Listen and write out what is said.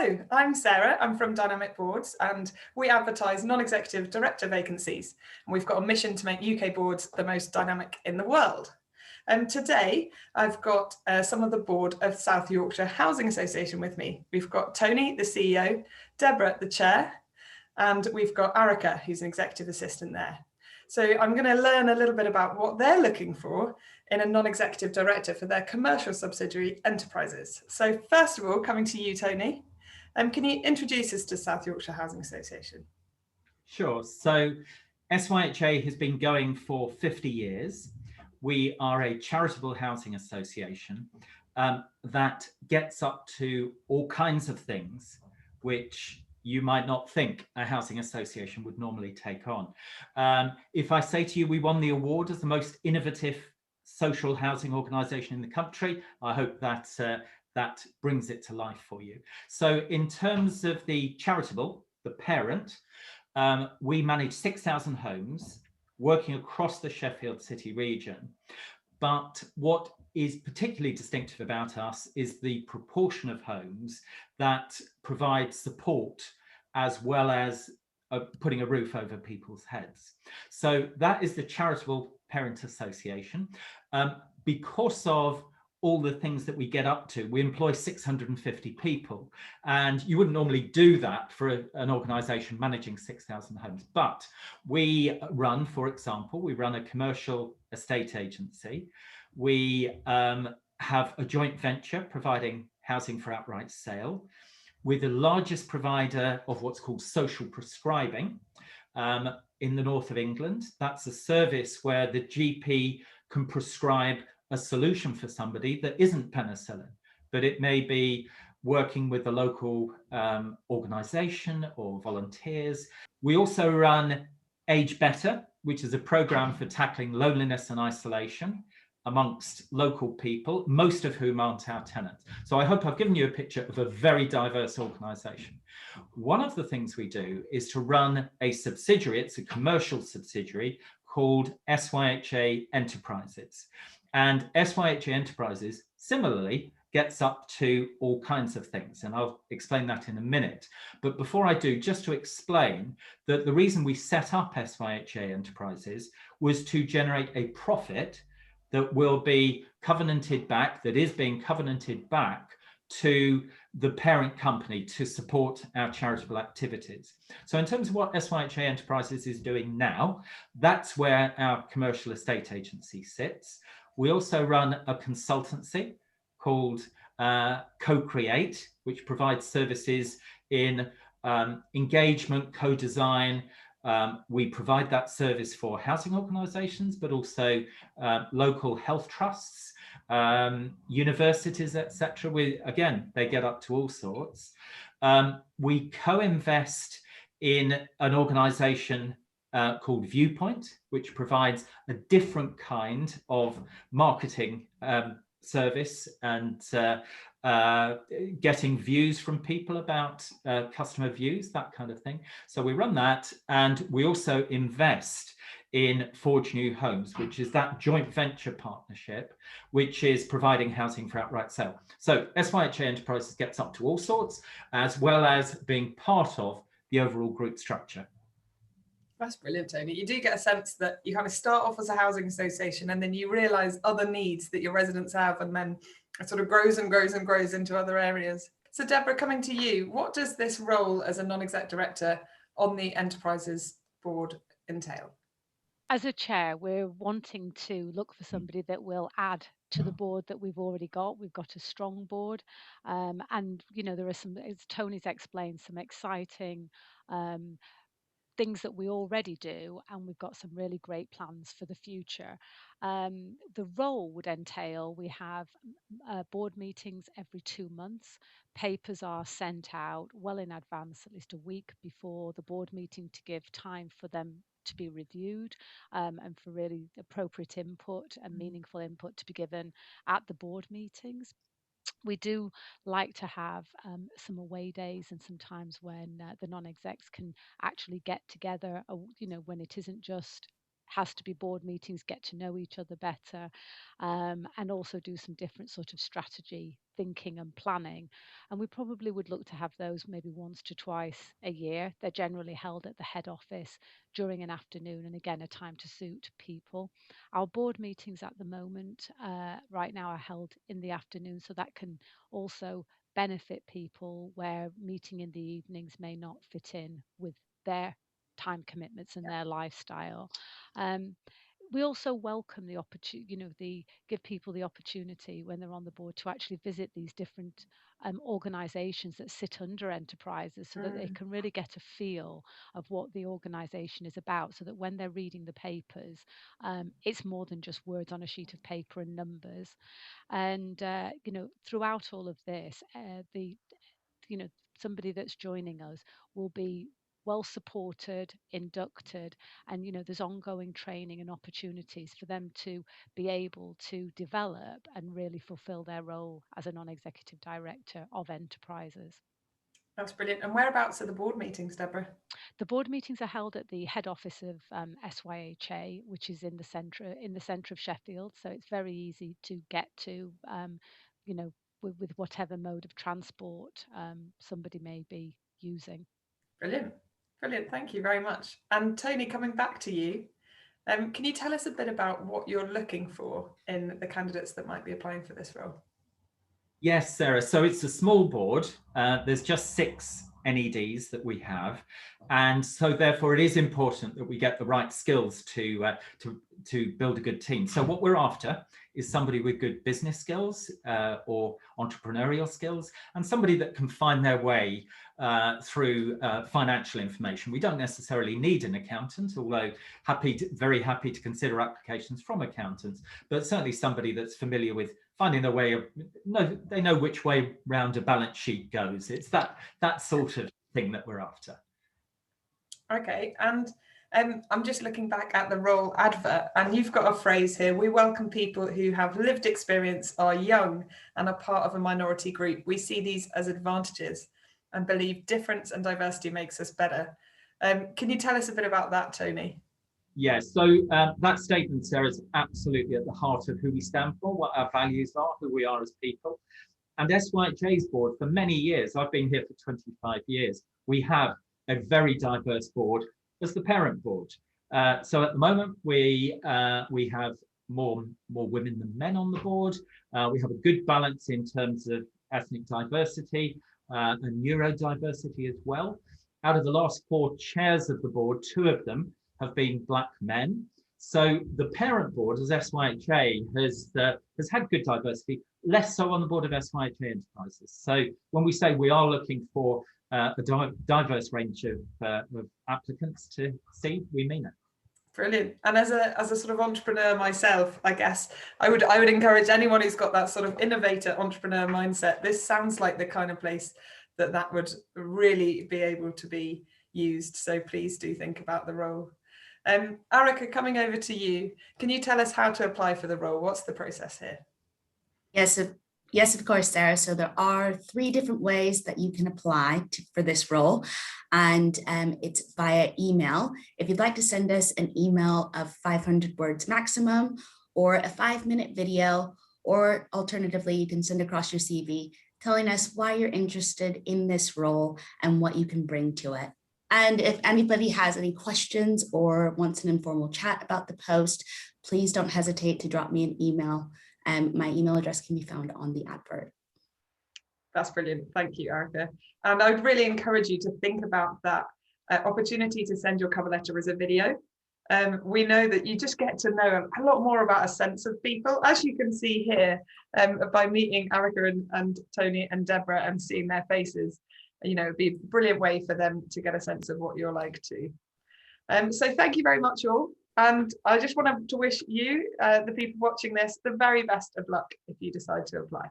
Hello, I'm Sarah. I'm from Dynamic Boards and we advertise non-executive director vacancies. And we've got a mission to make UK boards the most dynamic in the world. And today I've got some of the board of South Yorkshire Housing Association with me. We've got Tony, the CEO, Deborah, the chair, and we've got Arica, who's an executive assistant there. So I'm going to learn a little bit about what they're looking for in a non-executive director for their commercial subsidiary enterprises. So first of all, coming to you, Tony, can you introduce us to South Yorkshire Housing Association? Sure. So SYHA has been going for 50 years. We are a charitable housing association that gets up to all kinds of things which you might not think a housing association would normally take on. If I say to you, we won the award as the most innovative social housing organisation in the country, I hope that that brings it to life for you. So in terms of the charitable, the parent, we manage 6,000 homes working across the Sheffield City region. But what is particularly distinctive about us is the proportion of homes that provide support as well as putting a roof over people's heads. So that is the Charitable Parent Association. Because of all the things that we get up to, we employ 650 people, and you wouldn't normally do that for an organisation managing 6,000 homes. But we run, for example, we run a commercial estate agency. We have a joint venture providing housing for outright sale. We're the largest provider of what's called social prescribing in the north of England. That's a service where the GP can prescribe a solution for somebody that isn't penicillin, but it may be working with a local organisation or volunteers. We also run Age Better, which is a programme for tackling loneliness and isolation amongst local people, most of whom aren't our tenants. So I hope I've given you a picture of a very diverse organisation. One of the things we do is to run a subsidiary, it's a commercial subsidiary called SYHA Enterprises. And SYHA Enterprises similarly gets up to all kinds of things, and I'll explain that in a minute. But before I do, just to explain that the reason we set up SYHA Enterprises was to generate a profit that will be covenanted back, that is being covenanted back to the parent company to support our charitable activities. So in terms of what SYHA Enterprises is doing now, that's where our commercial estate agency sits. We also run a consultancy called Co-Create, which provides services in engagement, co-design. We provide that service for housing organisations, but also local health trusts, universities, etc. Again, they get up to all sorts. We co-invest in an organisation called Viewpoint, which provides a different kind of marketing service and getting views from people about customer views, that kind of thing. So we run that, and we also invest in Forge New Homes, which is that joint venture partnership, which is providing housing for outright sale. So SYHA Enterprises gets up to all sorts, as well as being part of the overall group structure. That's brilliant, Tony. You do get a sense that you kind of start off as a housing association and then you realise other needs that your residents have, and then it sort of grows and grows and grows into other areas. So Deborah, coming to you, what does this role as a non-exec director on the Enterprises board entail? As a chair, we're wanting to look for somebody that will add to the board that we've already got. We've got a strong board, and there are some, as Tony's explained, some exciting things that we already do, and we've got some really great plans for the future. The role would entail we have board meetings every 2 months. Papers are sent out well in advance, at least a week before the board meeting, to give time for them to be reviewed and for really appropriate input and meaningful input to be given at the board meetings. We do like to have some away days and some times when the non-execs can actually get together, when it isn't just has to be board meetings, get to know each other better, and also do some different sort of strategy thinking and planning. And we probably would look to have those maybe once to twice a year. They're generally held at the head office during an afternoon, and again, a time to suit people. Our board meetings at the moment, right now, are held in the afternoon, so that can also benefit people where meeting in the evenings may not fit in with their time commitments and their lifestyle. Um, we also welcome the opportunity, the give people the opportunity when they're on the board to actually visit these different organisations that sit under enterprises, so that they can really get a feel of what the organisation is about, so that when they're reading the papers, it's more than just words on a sheet of paper and numbers. And throughout all of this, the you know somebody that's joining us will be well supported, inducted, and there's ongoing training and opportunities for them to be able to develop and really fulfill their role as a non-executive director of enterprises. That's brilliant. And whereabouts are the board meetings, Deborah? The board meetings are held at the head office of SYHA, which is in the centre of Sheffield. So it's very easy to get to, with whatever mode of transport somebody may be using. Brilliant. Brilliant. Thank you very much. And Tony, coming back to you, can you tell us a bit about what you're looking for in the candidates that might be applying for this role? Yes, Sarah. So it's a small board. There's just 6 NEDs that we have, and so therefore it is important that we get the right skills to build a good team. So what we're after is somebody with good business skills or entrepreneurial skills, and somebody that can find their way through financial information. We don't necessarily need an accountant, although very happy to consider applications from accountants, but certainly somebody that's familiar with finding their way they know which way round a balance sheet goes. It's that sort of thing that we're after. Okay, and I'm just looking back at the role advert, and you've got a phrase here: we welcome people who have lived experience, are young, and are part of a minority group. We see these as advantages and believe difference and diversity makes us better. Can you tell us a bit about that, Tony? Yes, so that statement, Sarah, is absolutely at the heart of who we stand for, what our values are, who we are as people. And SYHA's board, for many years, I've been here for 25 years, we have a very diverse board as the parent board. So at the moment, we have more women than men on the board. We have a good balance in terms of ethnic diversity and neurodiversity as well. Out of the last 4 chairs of the board, 2 of them have been Black men. So the parent board, as SYHA, has had good diversity, less so on the board of SYHA Enterprises. So when we say we are looking for a diverse range of applicants to see, we mean it. Brilliant. And as a sort of entrepreneur myself, I guess I would encourage anyone who's got that sort of innovator entrepreneur mindset. This sounds like the kind of place that would really be able to be used. So please do think about the role. Arica, coming over to you, can you tell us how to apply for the role? What's the process here? Yes, of course, Sarah. So there are 3 different ways that you can apply for this role, and it's via email. If you'd like to send us an email of 500 words maximum, or a 5-minute video, or alternatively, you can send across your CV telling us why you're interested in this role and what you can bring to it. And if anybody has any questions or wants an informal chat about the post, please don't hesitate to drop me an email. My email address can be found on the advert. That's brilliant. Thank you, Arica. And I would really encourage you to think about that opportunity to send your cover letter as a video. We know that you just get to know a lot more about a sense of people, as you can see here, by meeting Arica and Tony and Deborah and seeing their faces. It'd be a brilliant way for them to get a sense of what you're like too. So thank you very much all. And I just want to wish you, the people watching this, the very best of luck if you decide to apply.